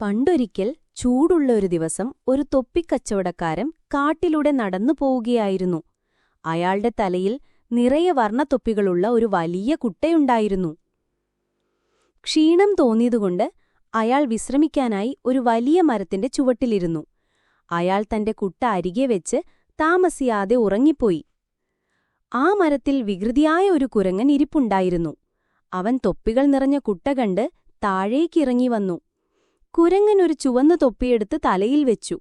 പണ്ടൊരിക്കൽ ചൂടുള്ള ഒരു ദിവസം ഒരു തൊപ്പിക്കച്ചവടക്കാരൻ കാട്ടിലൂടെ നടന്നു പോവുകയായിരുന്നു. അയാളുടെ തലയിൽ നിറയെ വർണ്ണത്തൊപ്പികളുള്ള ഒരു വലിയ കുട്ടയുണ്ടായിരുന്നു. ക്ഷീണം തോന്നിയതുകൊണ്ട് അയാൾ വിശ്രമിക്കാനായി ഒരു വലിയ മരത്തിന്റെ ചുവട്ടിലിരുന്നു. അയാൾ തന്റെ കുട്ട അരികെ വെച്ച് താമസിയാതെ ഉറങ്ങിപ്പോയി. ആ മരത്തിൽ വികൃതിയായ ഒരു കുരങ്ങൻ ഇരിപ്പുണ്ടായിരുന്നു. അവൻ തൊപ്പികൾ നിറഞ്ഞ കുട്ട കണ്ട് താഴേക്കിറങ്ങി വന്നു. കുരങ്ങൻ ഒരു ചുവന്ന തൊപ്പിയെടുത്ത് തലയിൽ വെച്ചു.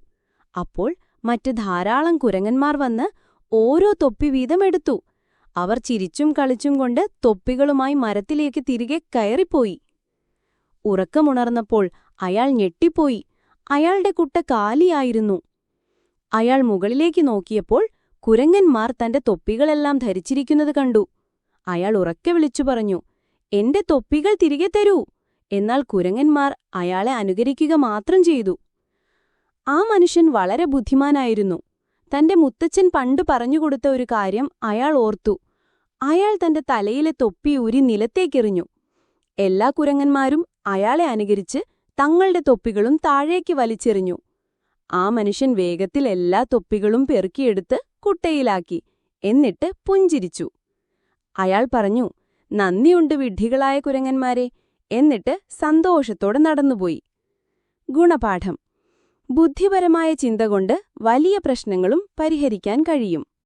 അപ്പോൾ മറ്റ് ധാരാളം കുരങ്ങന്മാർ വന്ന് ഓരോ തൊപ്പി വീതം എടുത്തു. അവർ ചിരിച്ചും കളിച്ചും കൊണ്ട് തൊപ്പികളുമായി മരത്തിലേക്ക് തിരികെ കയറിപ്പോയി. ഉറക്കമുണർന്നപ്പോൾ അയാൾ ഞെട്ടിപ്പോയി. അയാളുടെ കുട്ട കാലിയായിരുന്നു. അയാൾ മുകളിലേക്ക് നോക്കിയപ്പോൾ കുരങ്ങന്മാർ തന്റെ തൊപ്പികളെല്ലാം ധരിച്ചിരിക്കുന്നത് കണ്ടു. അയാൾ ഉറക്കെ വിളിച്ചു പറഞ്ഞു, "എന്റെ തൊപ്പികൾ തിരികെ തരൂ!" എന്നാൽ കുരങ്ങന്മാർ അയാളെ അനുകരിക്കുക മാത്രം ചെയ്തു. ആ മനുഷ്യൻ വളരെ ബുദ്ധിമാനായിരുന്നു. തന്റെ മുത്തച്ഛൻ പണ്ടു പറഞ്ഞുകൊടുത്ത ഒരു കാര്യം അയാൾ ഓർത്തു. അയാൾ തന്റെ തലയിലെ തൊപ്പി ഊരി നിലത്തേക്കെറിഞ്ഞു. എല്ലാ കുരങ്ങന്മാരും അയാളെ അനുകരിച്ച് തങ്ങളുടെ തൊപ്പികളും താഴേക്ക് വലിച്ചെറിഞ്ഞു. ആ മനുഷ്യൻ വേഗത്തിൽ എല്ലാ തൊപ്പികളും പെറുക്കിയെടുത്ത് കുട്ടയിലാക്കി. എന്നിട്ട് പുഞ്ചിരിച്ചു. അയാൾ പറഞ്ഞു, "നന്ദിയുണ്ട് വിഡ്ഢികളായ കുരങ്ങന്മാരെ." എന്നിട്ട് സന്തോഷത്തോടെ നടന്നുപോയി. ഗുണപാഠം: ബുദ്ധിപരമായ ചിന്ത കൊണ്ട് വലിയ പ്രശ്നങ്ങളും പരിഹരിക്കാൻ കഴിയും.